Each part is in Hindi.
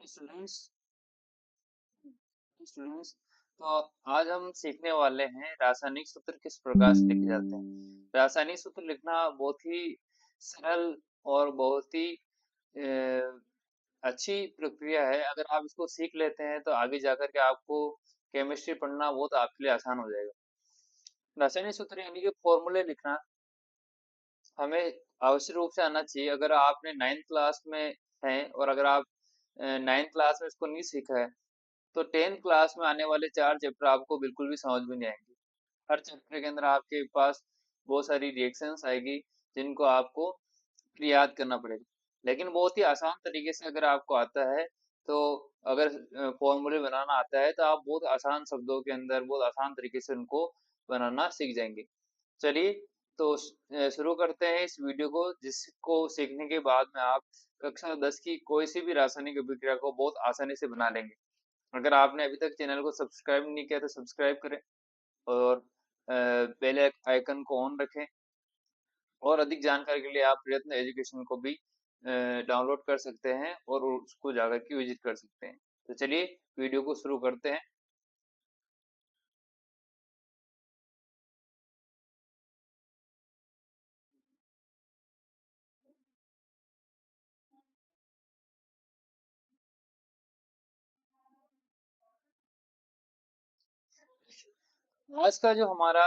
स्टूडेंट्स स्टूडेंट्स तो आज हम सीखने वाले हैं रासायनिक सूत्र किस प्रकार से लिखे जाते हैं। रासायनिक सूत्र लिखना बहुत ही सरल और बहुत ही अच्छी प्रक्रिया है। अगर आप इसको सीख लेते हैं तो आगे जाकर के आपको केमिस्ट्री पढ़ना बहुत आपके लिए आसान हो जाएगा। रासायनिक सूत्र यानी कि फॉर्मूले लिखना हमें आवश्यक रूप से आना चाहिए। अगर आपने 9th क्लास में हैं और अगर आप 9th क्लास में इसको नहीं सीखा है तो 10th क्लास में आने वाले 4 चैप्टर आपको बिल्कुल भी समझ में नहीं आएंगे। हर चैप्टर के अंदर आपके पास बहुत सारी रिएक्शंस आएगी जिनको आपको याद करना पड़ेगा। लेकिन बहुत ही आसान तरीके से अगर आपको आता है तो अगर फॉर्मूले बनाना आता है तो आप बहुत आसान शब्दों के अंदर बहुत आसान तरीके से उनको बनाना सीख जाएंगे। चलिए तो शुरू करते हैं इस वीडियो को, जिसको सीखने के बाद में आप कक्षा 10 की कोई सी भी रासायनिक अभिक्रिया को बहुत आसानी से बना लेंगे। अगर आपने अभी तक चैनल को सब्सक्राइब नहीं किया तो सब्सक्राइब करें और बेल आइकन को ऑन रखें। और अधिक जानकारी के लिए आप प्रयत्न एजुकेशन को भी डाउनलोड कर सकते हैं और उसको जाकर के विजिट कर सकते हैं। तो चलिए वीडियो को शुरू करते हैं। आज का जो हमारा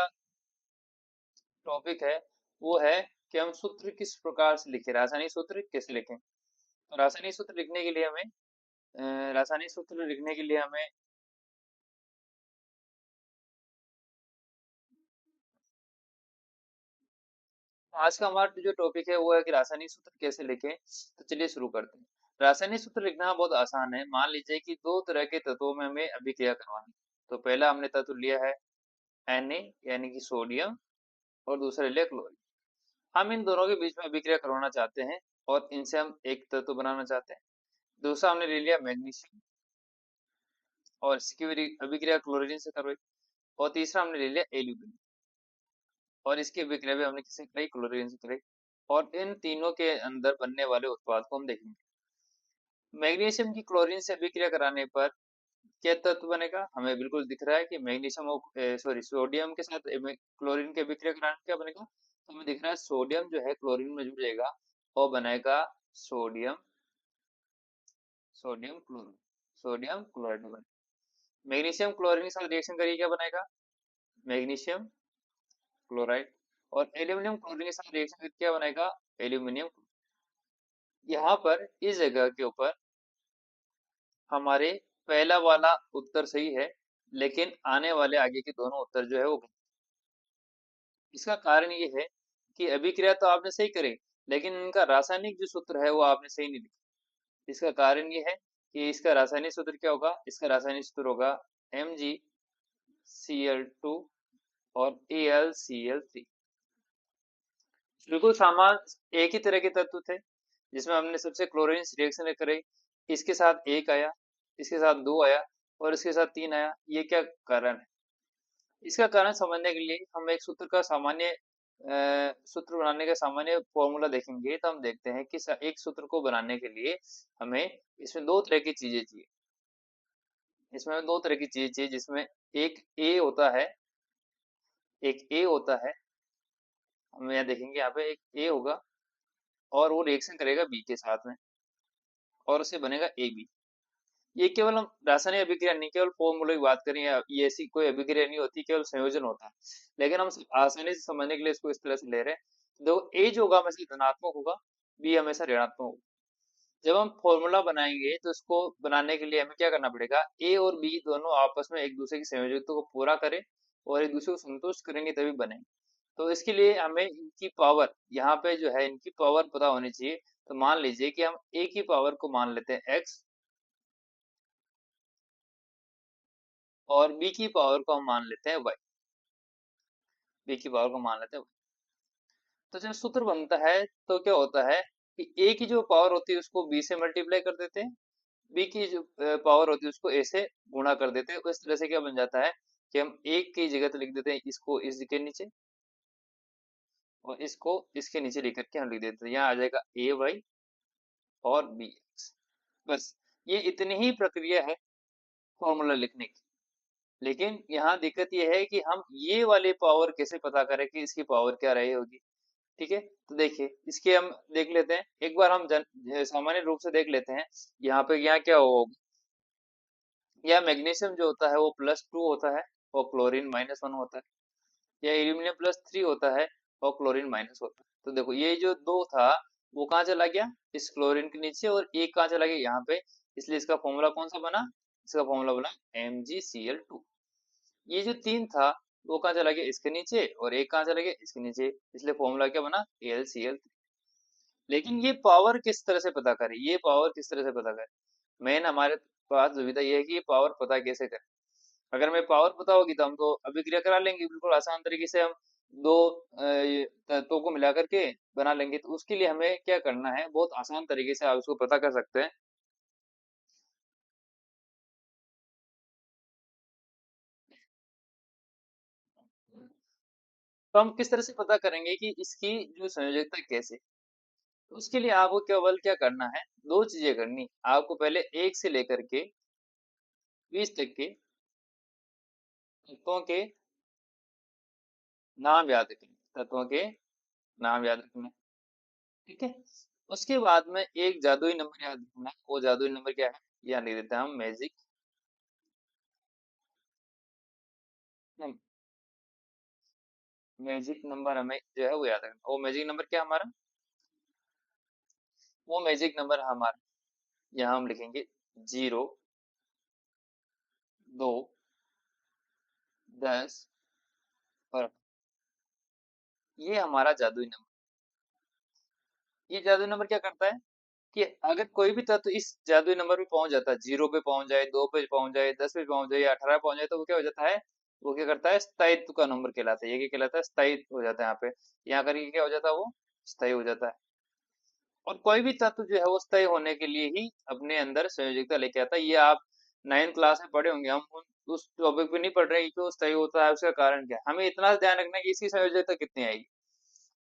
टॉपिक है वो है कि हम सूत्र किस प्रकार से लिखें, रासायनिक सूत्र कैसे लिखें। तो रासायनिक सूत्र लिखने के लिए हमें रासायनिक सूत्र लिखने के लिए हमें आज का हमारा जो टॉपिक है वो है कि रासायनिक सूत्र कैसे लिखें। तो चलिए शुरू करते हैं। रासायनिक सूत्र लिखना बहुत आसान है। मान लीजिए कि दो तरह के तत्वों में हमें अभिक्रिया करवानी है। तो पहला हमने तत्व लिया है Na यानी कि सोडियम और दूसरा लिया क्लोरीन। हम इन दोनों के बीच में अभिक्रिया करवाना चाहते हैं और इनसे हम एक तत्व बनाना चाहते हैं। दूसरा हमने ले लिया मैग्नीशियम और इसकी अभिक्रिया क्लोरीन से करवाई। और तीसरा हमने ले लिया एल्यूमिनियम और इसकी अभिक्रिया भी हमने किससे कराई, क्लोरीन से कराई। और इन तीनों के अंदर बनने वाले उत्पाद को हम देखेंगे। मैग्नीशियम की क्लोरीन से अभिक्रिया कराने पर क्या तत्व बनेगा, हमें बिल्कुल दिख रहा है कि मैग्नीशियम और सॉरी सोडियम के साथ क्लोरीन की अभिक्रिया कराने क्या बनेगा। तो हमें दिख रहा है सोडियम जो है क्लोरीन में जुड़ जाएगा और बनेगा sodium sodium chloride sodium chloride बनेगा। मैग्नीशियम क्लोरीन के साथ रिएक्शन करिए, क्या बनेगा, मैग्नीशियम क्लोराइड। और एल्यूमिनियम क्लोरीन के साथ रिएक्शन करके क्या बनेगा, एल्यूमिनियम। यहाँ पर इस जगह के ऊपर हमारे पहला वाला उत्तर सही है, लेकिन आने वाले आगे के दोनों उत्तर जो है वो गलत। इसका कारण ये है कि अभिक्रिया तो आपने सही करी लेकिन इनका रासायनिक जो सूत्र है वो आपने सही नहीं लिखा। इसका कारण ये है कि इसका रासायनिक सूत्र क्या होगा, इसका रासायनिक सूत्र होगा MgCl2 और AlCl3। बिल्कुल सामान्य एक ही तरह के तत्व थे जिसमें हमने सबसे क्लोरीन रिएक्शन कराई। इसके साथ एक आया, इसके साथ दो आया और इसके साथ तीन आया। ये क्या कारण है, इसका कारण समझने के लिए हम एक सूत्र का सामान्य सूत्र बनाने का सामान्य फॉर्मूला देखेंगे। तो हम देखते हैं कि एक सूत्र को बनाने के लिए हमें इसमें दो तरह की चीजें चाहिए। इसमें हमें दो तरह की चीजें चाहिए जिसमें एक ए होता है, एक ए होता है। हम यहाँ देखेंगे, यहाँ पे एक ए होगा और वो रिएक्शन करेगा बी के साथ में और उससे बनेगा ए बी। ये केवल हम रासायनिक अभिक्रिया नहीं, केवल फॉर्मूले की बात करें, ये ऐसी कोई अभिक्रिया नहीं होती, केवल संयोजन होता है। लेकिन हम आसानी से समझने के लिए इसको इस तरह से ले रहे हैं। देखो ए जो होगा हमेशा धनात्मक होगा, बी हमेशा ऋणात्मक होगा। जब हम फॉर्मूला बनाएंगे तो इसको बनाने के लिए हमें क्या करना पड़ेगा, ए और बी दोनों आपस में एक दूसरे की संयोजकता को पूरा करें और एक दूसरे को संतुष्ट करेंगे तभी बनेंगे। तो इसके लिए हमें इनकी पावर, यहाँ पे जो है इनकी पावर पता होनी चाहिए। तो मान लीजिए कि हम ए की पावर को मान लेते हैं एक्स और बी की पावर को हम मान लेते हैं वाई। बी की पावर को मान लेते हैं y। तो जब सूत्र बनता है तो क्या होता है कि ए की जो पावर होती है उसको बी से मल्टीप्लाई कर देते हैं, बी की जो पावर होती है उसको ए से गुणा कर देते हैं। इस तरह से क्या बन जाता है कि हम एक की जगह तो लिख देते हैं इसको इसके नीचे और इसको इसके नीचे लिख करके हम लिख देते हैं। यहाँ आ जाएगा ए वाई और बी एक्स। बस ये इतनी ही प्रक्रिया है फॉर्मूला लिखने की। लेकिन यहाँ दिक्कत ये है कि हम ये वाली पावर कैसे पता करें कि इसकी पावर क्या रही होगी। ठीक है, तो देखिए इसके हम देख लेते हैं एक बार, हम सामान्य रूप से देख लेते हैं। यहाँ पे यहाँ क्या होगा, या मैग्नीशियम जो होता है वो +2 होता है और क्लोरीन -1 होता है, या एल्यूमिनियम +3 होता है और क्लोरीन माइनस होता है। तो देखो ये जो दो था वो कहाँ चला गया, इस क्लोरीन के नीचे, और एक कहाँ चला गया, यहाँ पे। इसलिए इसका फॉर्मूला कौन सा बना, इसका फॉर्मूला बना MgCl2। ये जो तीन था वो कहाँ चला गया, इसके नीचे, और एक कहाँ चला गया, इसके नीचे, इसलिए फॉर्मूला क्या बना, AlCl3। लेकिन ये पावर किस तरह से पता करें, ये पावर किस तरह से पता करें, मेन हमारे पास दुविधा ये है कि ये पावर पता कैसे करें। अगर हमें पावर पता होगी तो हम तो अभिक्रिया करा लेंगे, बिल्कुल आसान तरीके से हम दो ये तत्वों को मिला करके बना लेंगे। तो उसके लिए हमें क्या करना है, बहुत आसान तरीके से आप उसको पता कर सकते हैं। तो हम किस तरह से पता करेंगे कि इसकी जो संयोजकता कैसे। तो उसके लिए आपको केवल क्या करना है, दो चीजें करनी। आपको पहले 1 से लेकर के 20 तक के तत्वों के नाम याद रखने, तत्वों के नाम याद रखने। ठीक है, उसके बाद में एक जादुई नंबर याद रखना है। वो जादुई नंबर क्या है, यहाँ लिख देते हैं हम, मैजिक नंबर। मैजिक नंबर हमें जो है वो याद रखना। वो मैजिक नंबर क्या हमारा, वो मैजिक नंबर हमारा यहाँ हम लिखेंगे 0, 2, 10 और ये हमारा जादुई नंबर। ये जादुई नंबर क्या करता है कि अगर कोई भी तत्व इस जादुई नंबर पे पहुंच जाता है, 0 पे पहुंच जाए, 2 पे पहुंच जाए, 10 पे पहुंच जाए, या 18 पे पहुंच जाए, तो वो क्या हो जाता है, वो क्या करता है, स्थायित्व का नंबर कहलाता है। ये क्या कहलाता है, स्थायित्व हो जाता है। यहाँ पे यहाँ करके क्या हो जाता है, वो स्थायी हो जाता है। और कोई भी तत्व जो है वो स्थायी होने के लिए ही अपने अंदर संयोजकता लेके आता है। ये आप 9th क्लास में पढ़े होंगे, हम उस टॉपिक पे नहीं पढ़ रहे हैं कि क्यों स्थायी होता है, उसका कारण क्या है। हमें इतना ध्यान रखना है कि इसकी संयोजकता कितनी आएगी।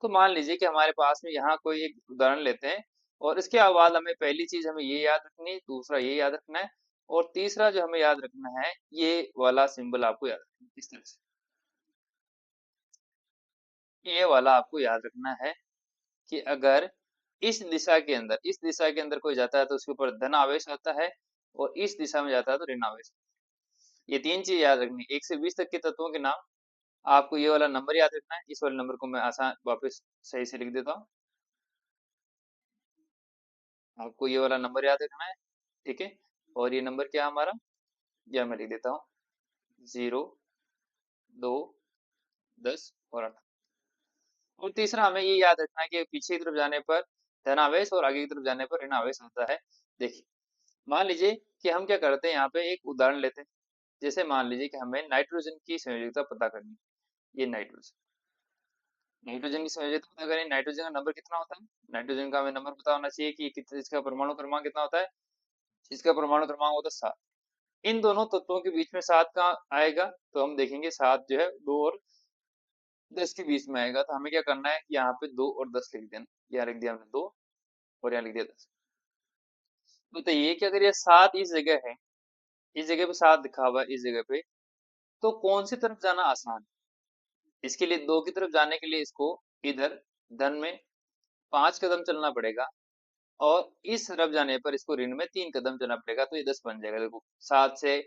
तो मान लीजिए कि हमारे पास में यहाँ कोई एक उदाहरण लेते हैं, और इसके बाद हमें पहली चीज हमें ये याद रखनी है, दूसरा ये याद रखना है, और तीसरा जो हमें याद रखना है, ये वाला सिंबल आपको याद रखना है। इस तरह से ये वाला आपको याद रखना है कि अगर इस दिशा के अंदर कोई जाता है तो उसके ऊपर धन आवेश आता है, और इस दिशा में जाता है तो ऋण आवेश। ये तीन चीज याद रखनी है। 1 से 20 तक के तत्वों के नाम, आपको ये वाला नंबर याद रखना है। इस वाले नंबर को मैं आसान वापस सही से लिख देता हूँ। आपको ये वाला नंबर याद रखना है, ठीक है। और ये नंबर क्या है हमारा, यह मैं लिख देता हूँ, 0, 2, 10 और 8। और तीसरा हमें ये याद रखना है कि पीछे की तरफ जाने पर धनावेश और आगे की तरफ जाने पर ऋण आवेश आता है। देखिए, मान लीजिए कि हम क्या करते हैं, यहाँ पे एक उदाहरण लेते हैं। जैसे मान लीजिए कि हमें नाइट्रोजन की संयोजकता पता करनी है। ये नाइट्रोजन, नाइट्रोजन की संयोजकता पता करें, नाइट्रोजन का नंबर कितना होता है। नाइट्रोजन का हमें नंबर पता होना चाहिए कि कितने, इसका परमाणु क्रमांक कितना होता है। इसका परमाणु क्रमांक होता है 7। इन दोनों तत्वों के बीच में 7 कहाँ आएगा, तो हम देखेंगे 7 जो है 2 और 10 के बीच में आएगा। तो हमें क्या करना है, यहाँ पे 2 और 10 लिख देना। यहाँ लिख दिया हमने 2, और यहाँ लिख दिया 10। बताइए कि अगर ये 7 इस जगह है, इस जगह पे 7 लिखा हुआ है, इस जगह पे, तो कौन सी तरफ जाना आसान है। इसके लिए 2 की तरफ जाने के लिए इसको इधर धन में 5 कदम चलना पड़ेगा, और इस तरफ जाने पर इसको ऋण में 3 कदम चलना पड़ेगा। तो ये 10 बन जाएगा। देखो 7 से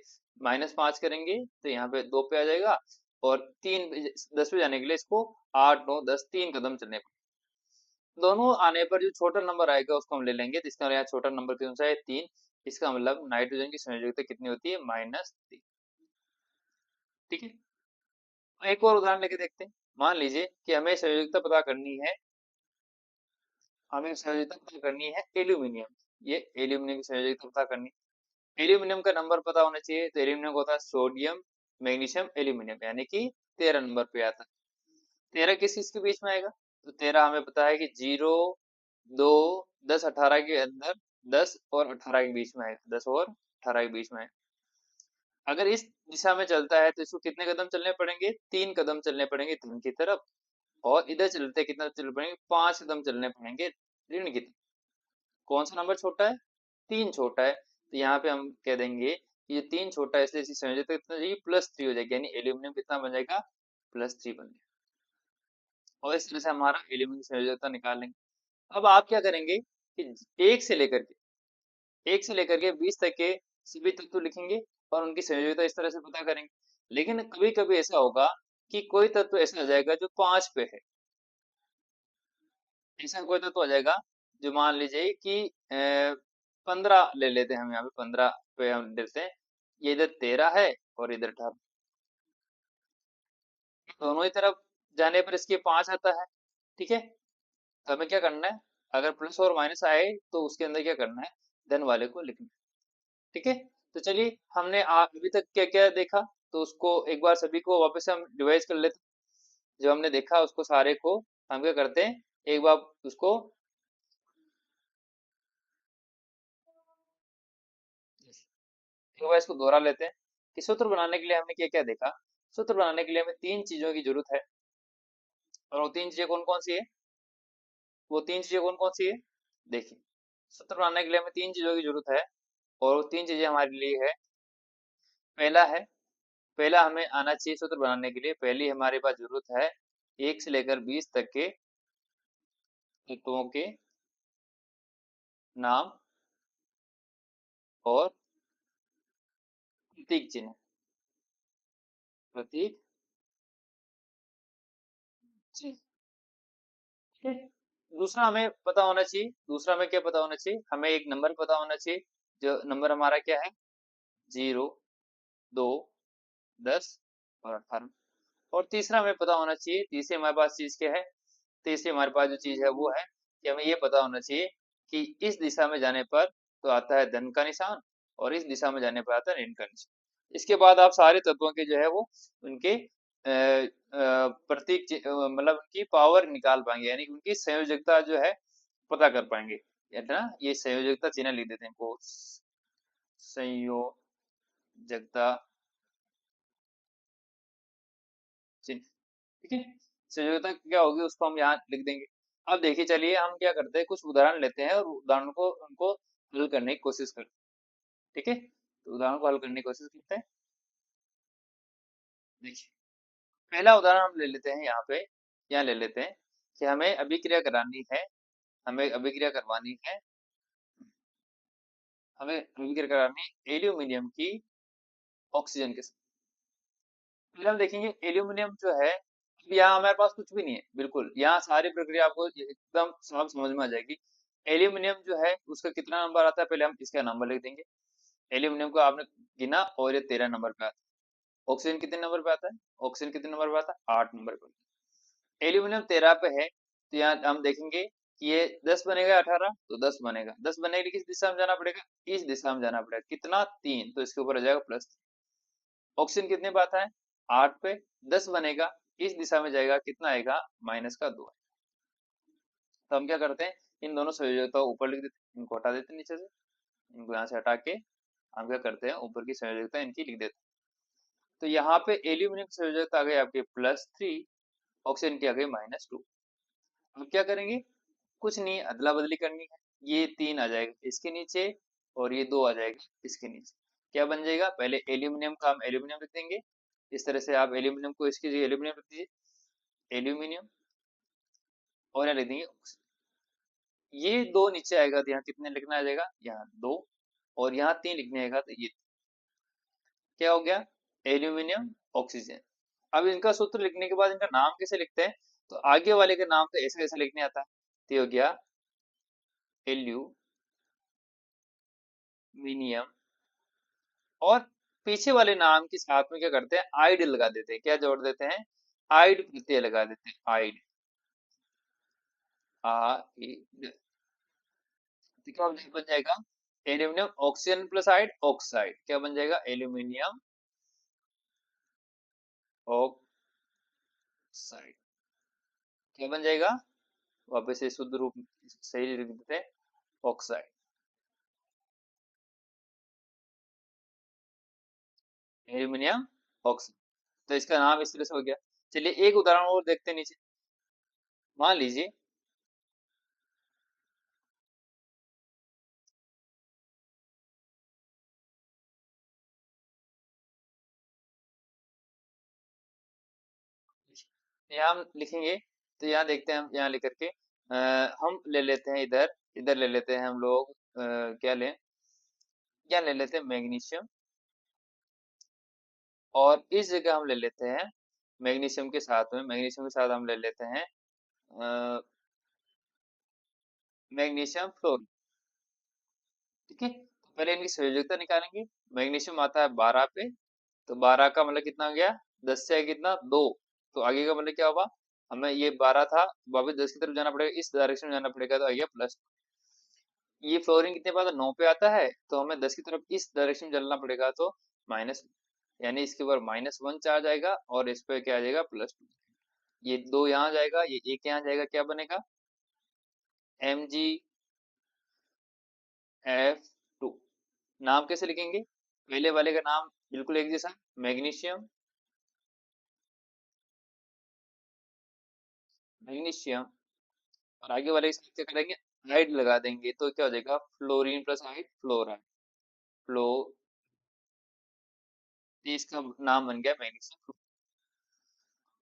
-5 करेंगे तो यहाँ पे 2 पे आ जाएगा, और 3 10 पे जाने के लिए इसको 8, 9, 10 3 कदम चलने पड़ेंगे। दोनों आने पर जो छोटा नंबर आएगा उसको हम ले लेंगे। तो इसका यहाँ छोटा नंबर कौन सा है, 3। इसका मतलब नाइट्रोजन की संयोजकता कितनी होती है, -3। ठीक है, एक और उदाहरण लेके देखते हैं। मान लीजिए कि हमें संयोजकता पता करनी है, हमें संयोजकता पता करनी है एल्यूमिनियम। ये एल्यूमिनियम की संयोजकता पता करनी है। एल्यूमिनियम का नंबर पता होना चाहिए। तो एल्यूमिनियम का होता है सोडियम, मैग्नीशियम, एल्यूमिनियम, यानी कि 13 नंबर पे आता है। 13 किस किस के बीच में आएगा, तो 13 हमें पता है कि 0, 2, 10, 18 के अंदर, 10 और 18 के बीच में आएगा, 10 और 18 के बीच में आएगा। अगर इस दिशा में चलता है तो इसको कितने कदम चलने पड़ेंगे, 3 कदम चलने पड़ेंगे धन की तरफ। और इधर चलते कितना चलने पड़ेंगे, 5 कदम चलने पड़ेंगे ऋण की तरफ। कौन सा नंबर छोटा है, 3 छोटा है। तो यहाँ पे हम कह देंगे कि ये 3 छोटा है, इसलिए इसकी संयोजकता कितना हो जाएगी, +3 हो जाएगी, यानी एल्यूमिनियम कितना बन जाएगा, +3 बन जाएगा। और इस तरह से हमारा एल्यूमिनियम की संयोजकता निकाल लेंगे। अब आप क्या करेंगे कि 1 से लेकर के 20 तक के सभी तत्व लिखेंगे और उनकी संयोजकता इस तरह से पता करेंगे। लेकिन कभी-कभी ऐसा होगा कि कोई तत्व ऐसा आ जाएगा जो 5 पे है। ऐसा कोई तत्व आ जाएगा जो मान लीजिए कि 15 ले लेते हैं, हम यहाँ पे 15 पे हम लेते हैं। ये इधर 13 है और इधर 18, दोनों ही तरफ जाने पर इसके 5 आता है। ठीक है, तो हमें क्या करना है, अगर प्लस और माइनस आए तो उसके अंदर क्या करना है, धन वाले को लिखना है। ठीक है, तो चलिए हमने अभी तक क्या क्या देखा, तो उसको एक बार सभी को वापस से हम रिवाइज कर लेते हैं। जो हमने देखा उसको सारे को हम क्या करते हैं, एक बार उसको एक बार इसको दोहरा लेते हैं कि सूत्र बनाने के लिए हमने क्या क्या देखा। सूत्र बनाने के लिए हमें 3 चीजों की जरूरत है, और वो 3 चीजें कौन कौन सी है, वो 3 चीजें कौन कौन सी है, देखिए। सूत्र बनाने के लिए हमें 3 चीजों की जरूरत है, और वो 3 चीजें हमारे लिए है। पहला है, पहला हमें आना चाहिए सूत्र बनाने के लिए, पहली हमारे पास जरूरत है 1 से लेकर 20 तक के तत्वों के नाम और प्रतीक चिन्ह, प्रतीक चिन्ह। ठीक है? दूसरा हमें पता होना चाहिए, दूसरा हमें क्या पता होना चाहिए, हमें एक नंबर पता होना चाहिए। जो नंबर हमारा क्या है, 0, 2, 10 और 18। और तीसरा हमें पता होना चाहिए, तीसरी हमारे पास चीज क्या है, तीसरी हमारे पास जो चीज है वो है कि हमें ये पता होना चाहिए कि इस दिशा में जाने पर तो आता है धन का निशान, और इस दिशा में जाने पर आता है ऋण का निशान। इसके बाद आप सारे तत्वों के जो है वो उनके मतलब उनकी पावर निकाल पाएंगे, यानी कि उनकी संयोजकता जो है पता कर पाएंगे। है ना, ये संयोजकता चिन्ह लिख देते हैं इनको, संयोजकता चिन्ह। ठीक है, संयोजकता क्या होगी उसको हम यहाँ लिख देंगे। अब देखिए, चलिए हम क्या करते हैं, कुछ उदाहरण लेते हैं और उदाहरण को उनको हल करने की कोशिश करते हैं। ठीक है, तो उदाहरण को हल करने की कोशिश करते हैं। देखिए, पहला उदाहरण हम ले लेते हैं, यहाँ पे यहाँ ले लेते हैं कि हमें अभिक्रिया करानी है, हमें अभिक्रिया करवानी है, हमें अभिक्रिया करानी है एल्यूमिनियम की ऑक्सीजन के साथ। पहले हम देखेंगे एल्यूमिनियम जो है, अब यहाँ हमारे पास कुछ भी नहीं है, बिल्कुल यहाँ सारी प्रक्रिया आपको एकदम साफ समझ में आ जाएगी। एल्यूमिनियम जो है उसका कितना नंबर आता है, पहले हम इसका नंबर लिख देंगे। एल्यूमिनियम को आपने गिना और ये 13 नंबर पे आता है। ऑक्सीजन कितने नंबर पे आता है, ऑक्सीजन कितने नंबर पे आता है, 8 नंबर पे। एल्यूमिनियम 13 पे है, तो यहाँ हम देखेंगे कि ये 10 बनेगा, 18 तो 10 बनेगा, 10 बनेगा, किस दिशा में जाना पड़ेगा, इस दिशा में जाना पड़ेगा, कितना 3, तो इसके ऊपर आ जाएगा प्लस। ऑक्सीजन कितने पे आता है, 8 पे, 10 बनेगा, इस दिशा में जाएगा, कितना आएगा, -2। तो हम क्या करते हैं, इन दोनों संयोजकताओं ऊपर लिख देते हैं, इनको हटा देते हैं नीचे से, इनको यहाँ से हटा के हम क्या करते हैं, ऊपर की संयोजकता इनकी लिख देते हैं। तो यहाँ पे एल्यूमिनियम की संयोजकता आ गई आपके +3, ऑक्सीजन की आ गई -2। अब क्या करेंगे, कुछ नहीं, अदला बदली करनी है। ये 3 आ जाएगा इसके नीचे, और ये 2 आ जाएगा इसके नीचे। क्या बन जाएगा, पहले एल्यूमिनियम का हम एल्यूमिनियम लिख देंगे, इस तरह से आप एल्यूमिनियम को इसकी जगह एल्यूमिनियम लिख दीजिए, एल्यूमिनियम, और यहाँ लिख देंगे oxygen। ये 2 नीचे आएगा तो यहाँ कितने लिखना आ जाएगा, यहाँ 2, और यहाँ 3 लिखने आएगा तो ये क्या हो गया, एल्यूमिनियम ऑक्सीजन। अब इनका सूत्र लिखने के बाद इनका नाम कैसे लिखते हैं, तो आगे वाले का नाम तो ऐसे ऐसे लिखने आता है, तो ये हो गया एल्यूमिनियम, और पीछे वाले नाम के साथ में क्या करते हैं, आइड लगा देते हैं, क्या जोड़ देते हैं, आइड प्रत्यय लगा देते हैं, आइड, आइड। तो क्या बन जाएगा, एल्यूमिनियम ऑक्सीजन प्लस आइड ऑक्साइड, क्या बन जाएगा, एल्यूमिनियम ऑक्साइड, क्या बन जाएगा, वापस से शुद्ध रूप सही लिख देते हैं, ऑक्साइड, एल्यूमिनियम ऑक्साइड। तो इसका नाम इस तरह से हो गया। चलिए एक उदाहरण और देखते हैं नीचे। मान लीजिए यहाँ हम लिखेंगे, तो यहाँ देखते हैं, हम यहाँ लिख करके हम ले लेते हैं इधर, इधर ले लेते हैं हम लोग, क्या लें, क्या ले लेते हैं, मैग्नीशियम। और इस जगह हम ले लेते हैं मैग्नीशियम के साथ में, मैग्नीशियम के साथ हम ले लेते हैं मैग्नीशियम फ्लोर। ठीक है, तो पहले इनकी संयोजकता निकालेंगे। मैग्नीशियम आता है 12 पे, तो 12 का मतलब कितना हो गया, 10 से कितना, 2। तो आगे का मतलब क्या होगा, हमें ये 12 था, वापस 10 की तरफ जाना पड़ेगा, इस डायरेक्शन में जाना पड़ेगा, तो आ गया प्लस। ये फ्लोरीन कितने पे आता है, 9 पे आता है, तो हमें 10 की तरफ इस डायरेक्शन में चलना पड़ेगा, तो माइनस, यानी इसके ऊपर -1 चार्ज आएगा और इस पे क्या आ जाएगा, +2। ये 2 यहाँ जाएगा, ये 1 यहाँ जाएगा, क्या बनेगा, MgF2। नाम कैसे लिखेंगे, पहले वाले का नाम बिल्कुल एक जैसा, मैग्नीशियम, मैग्नीशियम। और आगे वाले के साथ क्या करेंगे, आइड लगा देंगे, तो क्या हो जाएगा, फ्लोरीन प्लस आइड, फ्लोराइड, फ्लो, इसका नाम बन गया मैग्नीशियम।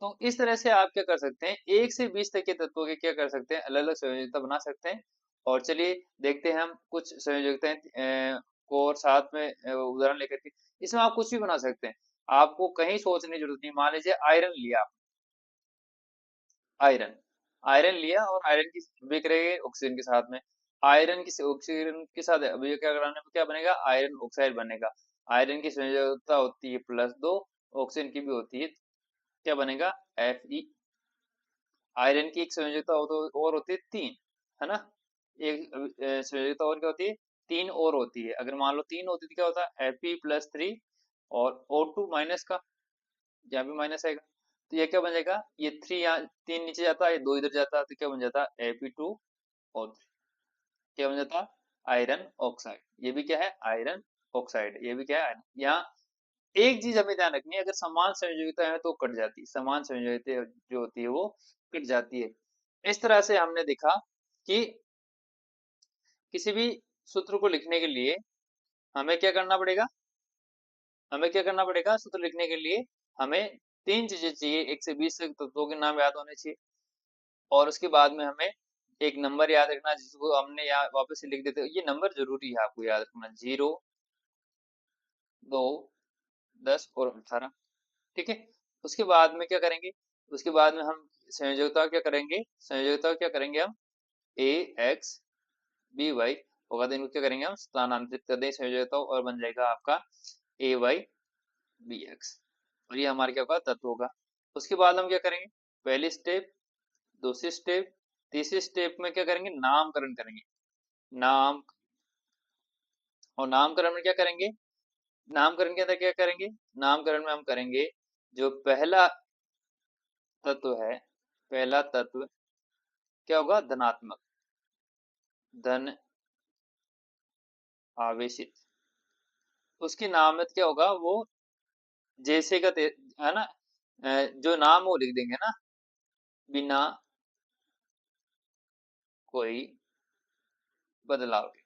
तो इस तरह से आप क्या कर सकते हैं, 1 से 20 तक के तत्वों के क्या कर सकते हैं, अलग अलग संयोजकता बना सकते हैं। और चलिए देखते हैं हम कुछ संयोजकताएं को, और साथ में उदाहरण लेकर के, इसमें आप कुछ भी बना सकते हैं, आपको कहीं सोचने की जरूरत नहीं। मान लीजिए आयरन लिया, आयरन, आयरन लिया और आयरन की अभिक्रिया करेंगे ऑक्सीजन के साथ में, आयरन की ऑक्सीजन के साथ अभिक्रिया कराने पर क्या बनेगा, आयरन ऑक्साइड बनेगा। आयरन की संयोजकता होती है +2, ऑक्सीजन की भी होती है, क्या बनेगा, Fe। आयरन की एक संयोजकता और होती है 3, है ना, एक संयोजकता और क्या होती है, 3 और होती है। अगर मान लो 3 होती तो क्या होता है, Fe+3 और O2 माइनस का, यहाँ भी माइनस आएगा, तो ये क्या बन जाएगा, ये 3 यहाँ, 3 नीचे जाता है, 2 इधर जाता है, तो क्या बन जाता है, Fe2O3, क्या बन जाता है, आयरन ऑक्साइड। ये भी क्या है, आयरन ऑक्साइड, ये भी क्या है, आयरन। यहाँ एक चीज हमें ध्यान रखनी है, अगर समान संयोजकता है तो कट जाती है, समान संयोजकता जो होती है वो कट जाती है। इस तरह से हमने देखा कि किसी भी सूत्र को लिखने के लिए हमें क्या करना पड़ेगा, हमें क्या करना पड़ेगा, सूत्र लिखने के लिए हमें 3 चीजें चाहिए, 1 से 20 तक तत्वों के नाम याद होने चाहिए, और उसके बाद में हमें एक नंबर याद रखना, जिसको हमने यहाँ वापस से लिख देते हैं, ये नंबर जरूरी है आपको याद रखना, 0, 2, 10 और 18। ठीक है, उसके बाद में क्या करेंगे, उसके बाद में हम संयोजकता क्या करेंगे, संयोजकता क्या करेंगे हम, ए एक्स बी वाई होगा, तो इनको क्या करेंगे हम, स्थानांतरित कर देंगे संयोजकता, और बन जाएगा आपका AY BX, और ये हमारा क्या होगा, तत्व होगा। उसके बाद हम क्या करेंगे, पहली स्टेप, दूसरी स्टेप, तीसरी स्टेप में क्या करेंगे, नामकरण करेंगे, नाम, और नामकरण में क्या करेंगे, नामकरण के अंदर क्या करेंगे, नामकरण में हम करेंगे जो पहला तत्व है, पहला तत्व क्या होगा, धनात्मक, धन आवेशित, उसके नाम में क्या होगा, वो जैसे का है ना, जो नाम वो लिख देंगे ना, बिना कोई बदलाव के,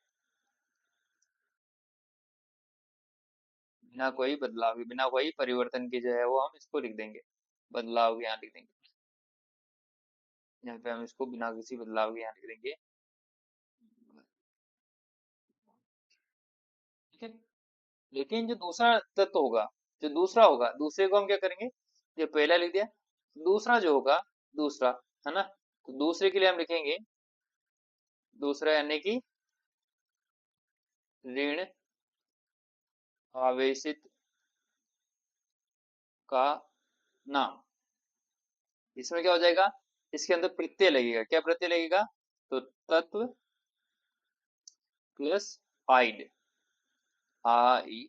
बिना कोई बदलाव के, बिना कोई परिवर्तन के जो है वो हम इसको लिख देंगे, बदलाव के यहाँ लिख देंगे, यहाँ पे हम इसको बिना किसी बदलाव के यहाँ लिख देंगे। ठीक है, लेकिन जो दूसरा तत्व होगा, जो दूसरा होगा, दूसरे को हम क्या करेंगे, जो पहला लिख दिया, दूसरा जो होगा, दूसरा, है ना, तो दूसरे के लिए हम लिखेंगे, दूसरा यानी कि ऋण आवेशित का नाम। इसमें क्या हो जाएगा, इसके अंदर प्रत्यय लगेगा, क्या प्रत्यय लगेगा, तो तत्व प्लस आइड, आई,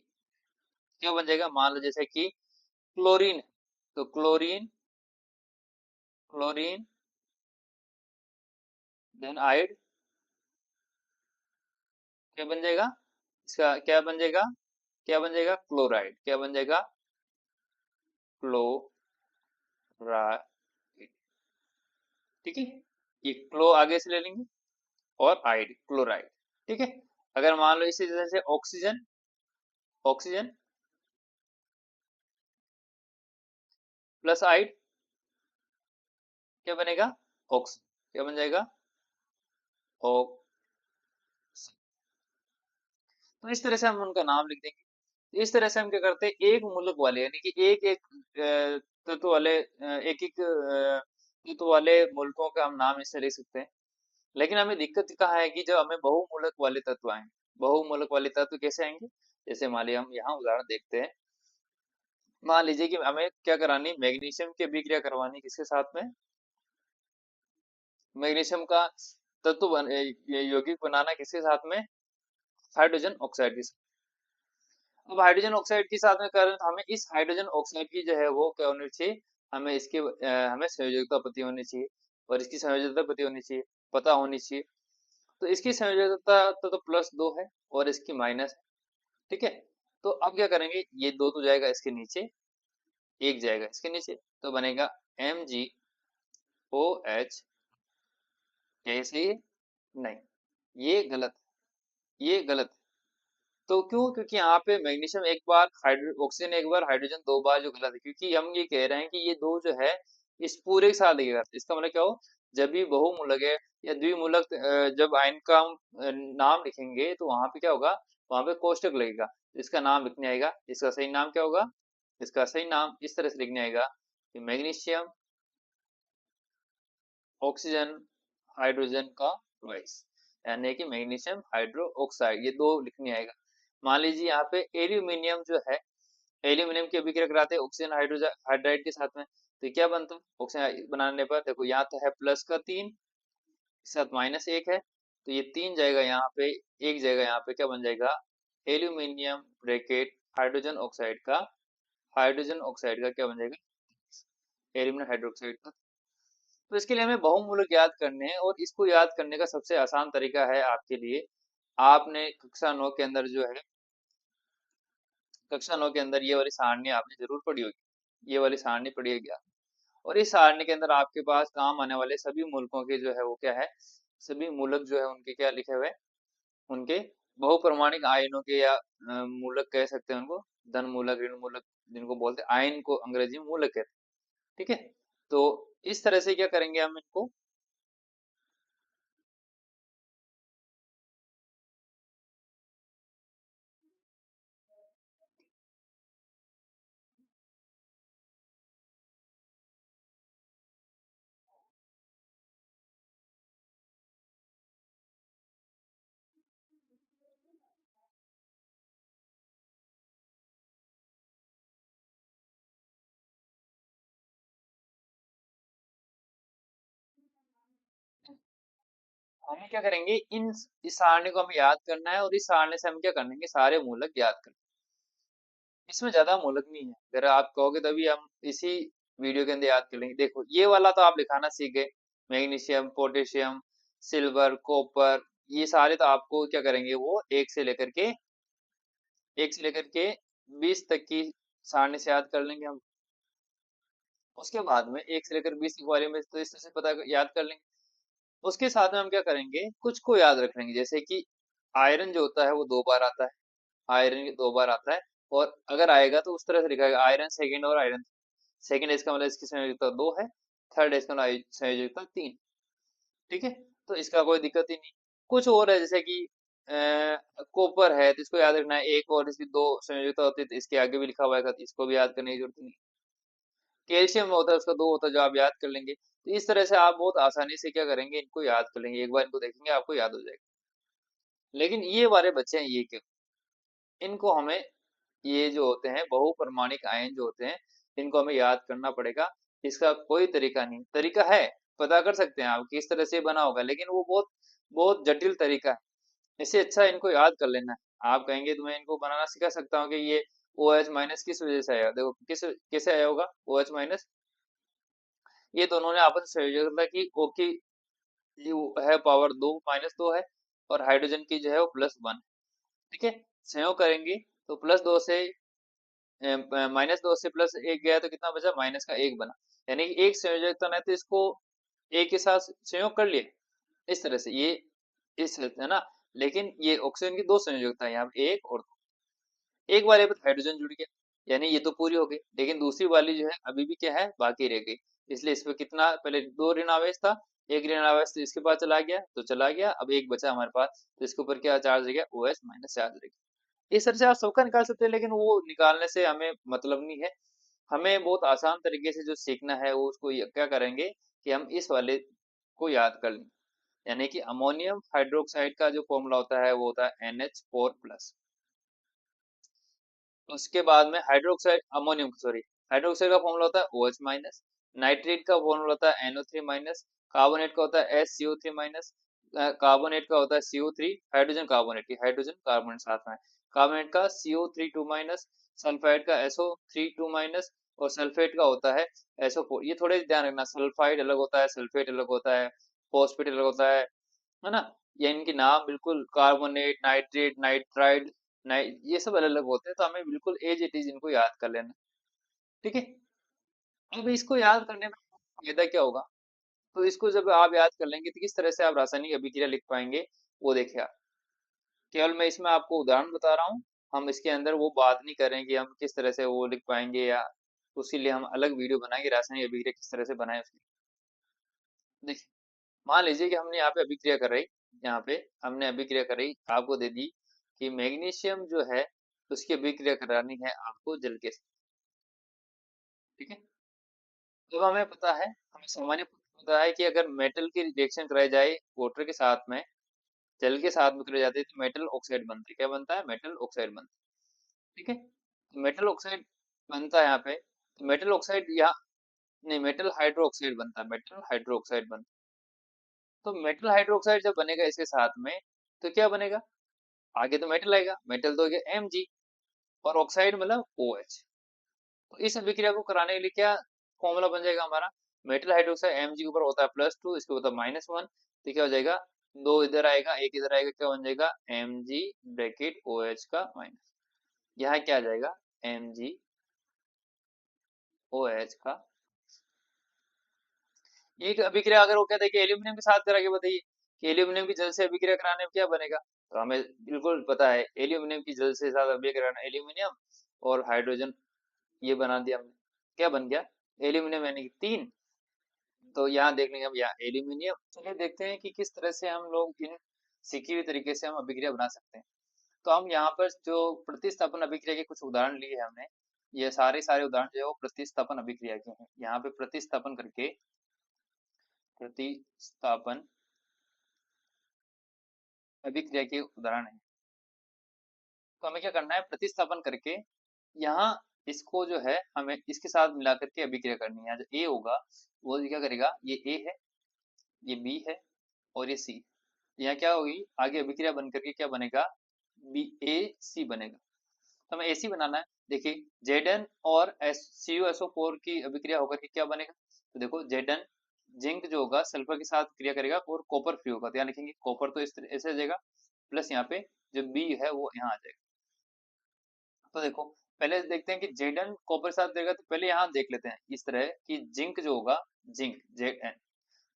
क्या बन जाएगा, मान लो जैसे कि क्लोरीन, तो क्लोरीन, क्लोरीन देन आइड, क्या बन जाएगा, इसका क्या बन जाएगा, क्या बन जाएगा, क्लोराइड, क्या बन जाएगा, क्लोराइड। ठीक है, ये क्लो आगे से ले लेंगे, और आइड, क्लोराइड। ठीक है, अगर मान लो इसी तरह से ऑक्सीजन, ऑक्सीजन प्लस आइड, क्या बनेगा? ऑक्स। क्या बन जाएगा? ऑक्स। तो इस तरह से हम उनका नाम लिख देंगे। तो इस तरह से हम क्या करते हैं, एक मुल्क वाले यानी कि एक एक तत्व वाले एक एक तत्व वाले मुल्कों का हम नाम इससे लिख सकते हैं। लेकिन हमें दिक्कत कहाँ है कि जब हमें बहुमुल्क वाले तत्व आएंगे। बहुमुल्क वाले तत्व कैसे आएंगे? जैसे मान लिया हम यहाँ उदाहरण देखते हैं। मान लीजिए कि हमें क्या करानी, मैग्नीशियम की अभिक्रिया करवानी किसके साथ में? मैग्नीशियम का तत्व यौगिक बनाना किसके साथ में? हाइड्रोजन ऑक्साइड के साथ। अब हाइड्रोजन ऑक्साइड के साथ में कर हमें इस हाइड्रोजन ऑक्साइड की जो है वो क्या होनी चाहिए, हमें इसके हमें संयोजकता पता होनी चाहिए, और इसकी संयोजकता पता होनी चाहिए, पता होनी चाहिए। तो इसकी संयोजकता तो प्लस 2 है और इसकी माइनस है। ठीक है। तो अब क्या करेंगे, ये दो तो जाएगा इसके नीचे, एक जाएगा इसके नीचे, तो बनेगा MgOH। कैसे? नहीं, ये गलत, ये गलत। तो क्यों? क्योंकि यहाँ पे मैग्नीशियम एक बार, हाइड्रो ऑक्सीजन एक बार, हाइड्रोजन दो बार, जो गलत है, क्योंकि हम ये कह रहे हैं कि ये दो जो है इस पूरे के साथ लगेगा। इसका मतलब क्या हो, जब भी बहुमूलक है या द्विमूलक जब आयन का हम नाम लिखेंगे तो वहां पे क्या होगा, वहां पे कोष्टक लगेगा। इसका नाम लिखने आएगा, इसका सही नाम क्या होगा? इसका सही नाम इस तरह से लिखने आएगा कि मैग्नीशियम ऑक्सीजन हाइड्रोजन का ट्वाइस, यानी कि मैग्नीशियम हाइड्रो ऑक्साइड, ये दो लिखने आएगा। मान लीजिए यहाँ पे एल्यूमिनियम जो है, एल्यूमिनियम की अभिक्रिया कराते हैं ऑक्सीजन हाइड्रोजन हाइड्राइड के साथ में, तो क्या बनता है ऑक्सीजन बनाने पर? देखो यहाँ तो है प्लस का 3, साथ माइनस 1 है, तो ये 3 जाएगा यहाँ पे, एक जाएगा यहाँ पे, क्या बन जाएगा? एल्यूमिनियम ब्रैकेट हाइड्रोजन ऑक्साइड का क्या बन जाएगा? एल्यूमिनियम हाइड्रोक्साइड का। तो इसके लिए हमें बहुमूलक याद करने हैं, और इसको याद करने का सबसे आसान तरीका है आपके लिए, आपने कक्षा 9 के अंदर जो है, कक्षा 9 के अंदर ये वाली सारणी आपने जरूर पढ़ी होगी, ये वाली सारणी पढ़ी होगी आप। और इस सारणी के अंदर आपके पास काम आने वाले सभी मूलकों के जो है वो क्या है, सभी मूलक जो है उनके क्या लिखे हुए हैं, उनके बहुप्रमाणिक आयनों के, या मूलक कह सकते हैं उनको, धन मूलक, ऋण मूलक, जिनको बोलते हैं, आयन को अंग्रेजी में मूलक कहते हैं। ठीक है। तो इस तरह से क्या करेंगे हम इनको, हम क्या करेंगे, इन इस सारणी को हमें याद करना है, और इस सारणी से हम क्या करेंगे, सारे मूलक याद करेंगे। इसमें ज्यादा मूलक नहीं है, अगर आप कहोगे तभी हम इसी वीडियो के अंदर याद कर लेंगे। देखो ये वाला तो आप लिखाना सीख गए, मैग्नीशियम, पोटेशियम, सिल्वर, कॉपर, ये सारे तो आपको क्या करेंगे, वो एक से लेकर के 20 तक की सारणी से याद कर लेंगे हम। उसके बाद में एक से लेकर 20 के बारे में तो इस तरह से पता याद कर लेंगे। उसके साथ में हम क्या करेंगे, कुछ को याद रख लेंगे, जैसे कि आयरन जो होता है वो 2 बार आता है, आयरन 2 बार आता है, और अगर आएगा तो उस तरह से लिखा है, आयरन सेकंड और आयरन सेकंड, इसका मतलब इसकी संयोजकता 2 है, थर्ड इसका मतलब संयोजकता 3। ठीक है। तो इसका कोई दिक्कत ही नहीं। कुछ और है, जैसे कि कॉपर है, तो इसको याद रखना है एक, और इसकी 2 संयोजकता होती है, तो इसके आगे भी लिखा हुआ है, तो इसको भी याद करने की जरूरत नहीं। कैल्शियम होता है उसका 2 होता है, जो आप याद कर लेंगे। तो इस तरह से आप बहुत आसानी से क्या करेंगे, इनको याद कर लेंगे, एक बार इनको देखेंगे आपको याद हो जाएगा। लेकिन ये वाले बच्चे हैं, ये क्यों, इनको हमें, ये जो होते हैं बहुपरमाणिक आयन जो होते हैं, इनको हमें याद करना पड़ेगा। इसका कोई तरीका नहीं, तरीका है, पता कर सकते हैं आप किस तरह से बना होगा, लेकिन वो बहुत बहुत जटिल तरीका है। इससे अच्छा इनको याद कर लेना है। आप कहेंगे तो मैं इनको बनाना सिखा सकता हूँ कि ये ओ एच माइनस किस वजह से आया, देखो किस कैसे आया होगा ओ एच माइनस, ये दोनों ने आपस में संयोजकता की, ओ की जो है पावर 2 -2 है, और हाइड्रोजन की जो है वो +1। ठीक है। संयोग करेंगे तो +2 से -2 से +1 गया तो कितना बचा, -1 बना, यानी कि एक संयोजकता है तो इसको एक के साथ संयोग कर लिए, इस तरह से ये, इस है ना। लेकिन ये ऑक्सीजन की 2 संयोजकता है, यहाँ पे एक और एक वाले पे हाइड्रोजन जुड़ गया, यानी ये तो पूरी हो गई, लेकिन दूसरी वाली जो है अभी भी क्या है, बाकी रह गई। इसलिए इस पे कितना, पहले दो ऋण आवेश था, एक ऋण आवेश तो इसके पास चला गया तो चला गया, अब एक बचा हमारे पास, तो इसके ऊपर क्या चार्ज रहेगा, ओ एच माइनस चार्ज रहेगा। इस तरह से आप सबका निकाल सकते हैं, लेकिन वो निकालने से हमें मतलब नहीं है। हमें बहुत आसान तरीके से जो सीखना है वो उसको क्या करेंगे कि हम इस वाले को याद कर लें। यानी कि अमोनियम हाइड्रोक्साइड का जो फॉर्मूला होता है वो होता है NH4+। उसके बाद में हाइड्रोक्साइड अमोनियम सॉरी हाइड्रोक्साइड का फॉर्मूला होता है OH-। नाइट्रेट का फॉर्मूला होता है NO3-। कार्बोनेट का होता है SCO3-। कार्बोनेट का होता है CO3, हाइड्रोजन कार्बोनेट की हाइड्रोजन कार्बोनेट साथ में, कार्बोनेट का CO3 2-। सल्फाइड का SO3 2-। और सल्फेट का होता है SO4। ये थोड़े ध्यान रखना, सल्फाइड अलग होता है, सल्फेट अलग होता है, फॉस्फेट अलग होता है ना। ये इनके नाम बिल्कुल कार्बोनेट, नाइट्रेट, नाइट्राइड, ये सब अलग अलग होते हैं, तो हमें बिल्कुल एज इट इज इनको याद कर लेना। ठीक है। अब इसको याद करने में फायदा क्या होगा, तो इसको जब आप याद कर लेंगे तो किस तरह से आप रासायनिक अभिक्रिया लिख पाएंगे, वो देखिए आप। केवल मैं इसमें आपको उदाहरण बता रहा हूँ, हम इसके अंदर वो बात नहीं करेंगे हम किस तरह से वो लिख पाएंगे, या उसी लिए हम अलग वीडियो बनाएंगे रासायनिक अभिक्रिया किस तरह से बनाए उसकी। देखिए, मान लीजिए कि हमने यहाँ पे अभिक्रिया कर रही, यहाँ पे हमने अभिक्रिया कर रही, आपको दे दी कि मैग्नीशियम जो है उसकी अभिक्रिया करानी है आपको जल के साथ। ठीक है। जब हमें पता है, हमें सामान्य पता है कि अगर मेटल की रिएक्शन कराई जाए वाटर के साथ में, जल के साथ में कराई जाती है तो मेटल ऑक्साइड बनता है। क्या बनता है, मेटल ऑक्साइड बनता है। ठीक है। तो मेटल ऑक्साइड बनता है यहाँ पे, तो मेटल ऑक्साइड यहाँ नहीं, मेटल हाइड्रोक्साइड बनता है, मेटल हाइड्रोक्साइड बनता है। तो मेटल हाइड्रोक्साइड जब बनेगा इसके साथ में, तो क्या बनेगा, आगे तो मेटल आएगा, मेटल तो हो गया Mg, और ऑक्साइड मतलब OH। तो इस अभिक्रिया को कराने के लिए क्या फॉर्मूला बन जाएगा हमारा, मेटल हाइड्रोक्साइड Mg के ऊपर होता है +2, इसके ऊपर -1, तो क्या हो जाएगा, दो इधर आएगा एक इधर आएगा, क्या बन जाएगा Mg ब्रैकेट OH का माइनस, यहाँ क्या आ जाएगा Mg OH का। एक अभिक्रिया अगर वो कहते हैं कि एल्यूमिनियम के साथ करा के बताइए कि एल्यूमिनियम की जल से अभिक्रिया कराने में क्या बनेगा, तो हमें बिल्कुल पता है एल्यूमिनियम की जल से साथ अभिक्रिया कराना, एल्यूमिनियम और हाइड्रोजन ये बना दिया हमने, क्या बन गया, एल्यूमिनियम यानी कि 3। तो यहाँ देख लेंगे अब यहाँ एल्यूमिनियम। चलिए देखते हैं कि किस तरह से हम लोग इन सीखी हुई तरीके से हम अभिक्रिया बना सकते हैं। तो हम यहाँ पर जो प्रतिस्थापन अभिक्रिया के कुछ उदाहरण लिए हैं हमने, ये सारे सारे उदाहरण जो है वो प्रतिस्थापन अभिक्रिया के हैं। यहाँ पे प्रतिस्थापन करके, प्रतिस्थापन अभिक्रिया के उदाहरण है। तो हमें क्या करना है, प्रतिस्थापन करके यहाँ इसको जो है हमें इसके साथ मिला करके अभिक्रिया करनी है। यहाँ जो ए होगा वो क्या करेगा, ये ए है, ये बी है, और ये सी। यहाँ क्या होगी, आगे अभिक्रिया बन करके क्या बनेगा, बी ए सी बनेगा। तो हमें एसी बनाना है। देखिए Zn और CuSO4 की अभिक्रिया होकर के क्या बनेगा, तो देखो Zn जिंक जो होगा सल्फर के साथ क्रिया करेगा और कॉपर फ्री होगा, तो यहाँ लिखेंगे कॉपर तो इस तरह ऐसे आ जाएगा, प्लस यहाँ पे जो बी है वो यहाँ आ जाएगा। तो देखो पहले देखते हैं कि Zn कॉपर के साथ देगा, तो पहले यहाँ देख लेते हैं इस तरह कि जिंक जो होगा, जिंक Zn,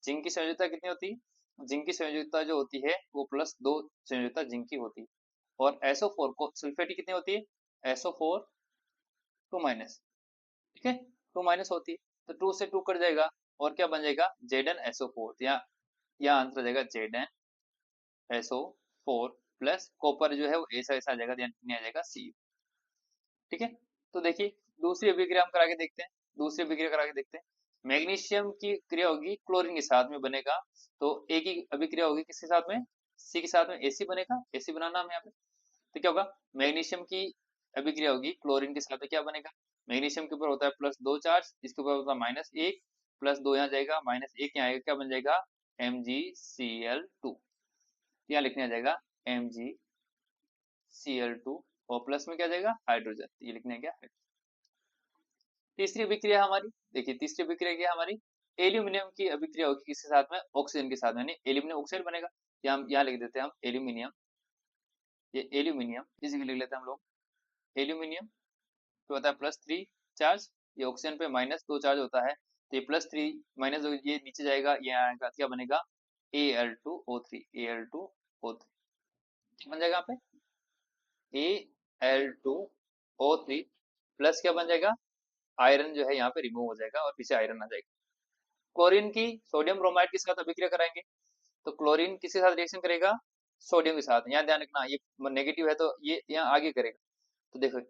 जिंक की संयोजकता कितनी होती है, जिंक की संयोजकता जो होती है वो +2 संयोजकता जिंक की होती है। और SO4 को सल्फेट की कितनी होती है, SO4 2-, ठीक है, 2- होती है, तो 2 से 2 कट जाएगा, और क्या बन जाएगा ZnSO4, यहाँ आंसर आ जाएगा ZnSO4 प्लस कॉपर जो है वो ऐसा ऐसा आ जाएगा, नहीं आ जाएगा Cu। ठीक है। तो देखिए दूसरी अभिक्रिया हम करा के देखते हैं, दूसरी अभिक्रिया करा के देखते हैं। मैग्नीशियम की क्रिया होगी क्लोरीन के साथ में बनेगा, तो ए की अभिक्रिया होगी किसके साथ में, सी के साथ में एसी बनेगा, एसी बनाना हमें यहाँ पे। तो क्या होगा, मैग्नीशियम की अभिक्रिया होगी क्लोरीन के साथ में, क्या बनेगा, मैग्नीशियम के ऊपर होता है +2 चार्ज, इसके ऊपर होता है -1, +2 यहाँ जाएगा, -1 यहाँ आएगा, क्या बन जाएगा MgCl2, यहाँ लिखने आ जाएगा MgCl2, और प्लस में क्या जाएगा हाइड्रोजन, ये लिखने गया। तीसरी अभिक्रिया हमारी, देखिए तीसरी अभिक्रिया क्या हमारी, एल्यूमिनियम की अभिक्रिया होगी किसके साथ में, ऑक्सीजन के साथ में, यानी एल्यूमिनियम ऑक्साइड बनेगा। यहाँ लिख देते हैं हम एल्यूमिनियम, ये एल्यूमिनियम इसी लिख लेते हैं हम लोग, एल्यूमिनियम तो होता है +3 चार्ज, ये ऑक्सीजन पे -2 चार्ज होता है, तो ये +3 -2 ये नीचे जाएगा, ये आएगा, क्या बनेगा Al2O3, Al2O3 बन जाएगा यहाँ पे Al2O3 प्लस क्या बन जाएगा, आयरन जो है यहाँ पे रिमूव हो जाएगा और पीछे आयरन आ जाएगा। क्लोरीन की सोडियम ब्रोमाइड के साथ अभिक्रिया कराएंगे, तो क्लोरीन किसके साथ रिएक्शन करेगा, सोडियम के साथ। यहाँ ध्यान रखना, ये नेगेटिव है तो ये यहाँ आगे करेगा। तो देखो,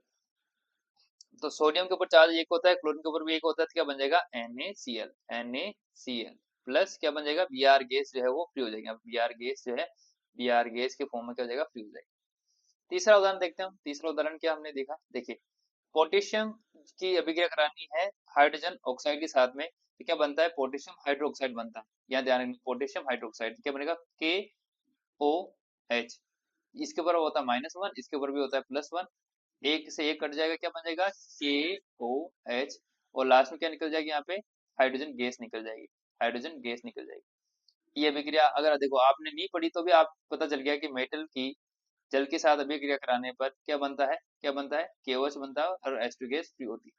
तो सोडियम के ऊपर चार्ज एक होता है, क्लोरीन के ऊपर भी एक होता है, तो क्या बन जाएगा NaCl, NaCl प्लस क्या बन जाएगा, Br गैस जो है वो फ्री हो जाएगी। अब Br गैस जो है, Br गैस के फॉर्म में क्या हो जाएगा, फ्री हो जाएगा। तीसरा उदाहरण देखते हैं। तीसरा उदाहरण क्या हमने देखा, देखिए पोटेशियम की अभिक्रिया करानी है हाइड्रोजन ऑक्साइड के साथ में, तो क्या बनता है, पोटेशियम हाइड्रोक्साइड बनता है। यहाँ ध्यान रखना, पोटेशियम हाइड्रोक्साइड क्या बनेगा, KOH। इसके ऊपर होता है -1, इसके ऊपर भी होता है +1, एक से एक कट जाएगा, क्या बन जाएगा, KOH। और लास्ट में क्या निकल जाएगी, यहाँ पे हाइड्रोजन गैस निकल जाएगी, हाइड्रोजन गैस निकल जाएगी। ये अभिक्रिया अगर देखो आपने नहीं पढ़ी तो भी आप पता चल गया कि मेटल की जल के साथ अभिक्रिया कराने पर क्या बनता है, क्या बनता है, KOH बनता है और H2 गैस फ्री होती है।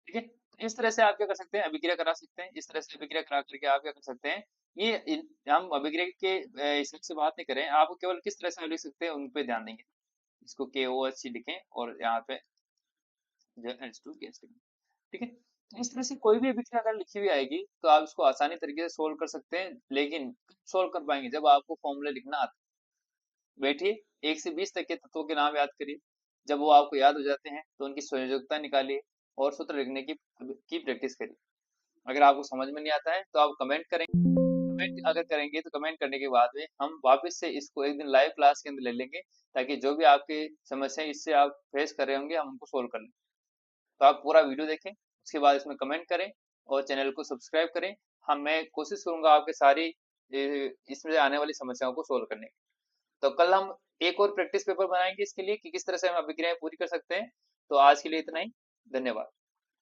ठीक है, तो इस तरह से आप क्या कर सकते हैं, अभिक्रिया करा सकते हैं। इस तरह से अभिक्रिया करा करके आप क्या कर सकते हैं, हम अभिक्रिया के हिसाब से बात नहीं करें, आप केवल किस तरह से लिख सकते हैं उन पे ध्यान देंगे। इसको KOH लिखें और यहाँ पे जो H2 गैस लिखें। ठीक है, तो इस तरह से कोई भी अभिक्रिया अगर लिखी हुई आएगी तो आप इसको आसानी तरीके से सोल्व कर सकते हैं, लेकिन सोल्व कर पाएंगे जब आपको फॉर्मूला लिखना आता है। बैठिए, 1 से 20 तक के तत्वों के नाम याद करिए, जब वो आपको याद हो जाते हैं तो उनकी संयोजकता निकालिए और सूत्र लिखने की प्रैक्टिस करिए। अगर आपको समझ में नहीं आता है तो आप कमेंट करें, कमेंट अगर करेंगे तो कमेंट करने के बाद में हम वापस से इसको एक दिन लाइव क्लास के अंदर ले लेंगे, ताकि जो भी आपकी समस्या है इससे आप फेस कर रहे होंगे हम उनको सोल्व कर लें। तो आप पूरा वीडियो देखें, उसके बाद इसमें कमेंट करें और चैनल को सब्सक्राइब करें। हम मैं कोशिश करूंगा आपके सारी इसमें आने वाली समस्याओं को सोल्व करने की। तो कल हम एक और प्रैक्टिस पेपर बनाएंगे इसके लिए कि किस तरह से हम अभिक्रियाएं पूरी कर सकते हैं। तो आज के लिए इतना ही, धन्यवाद।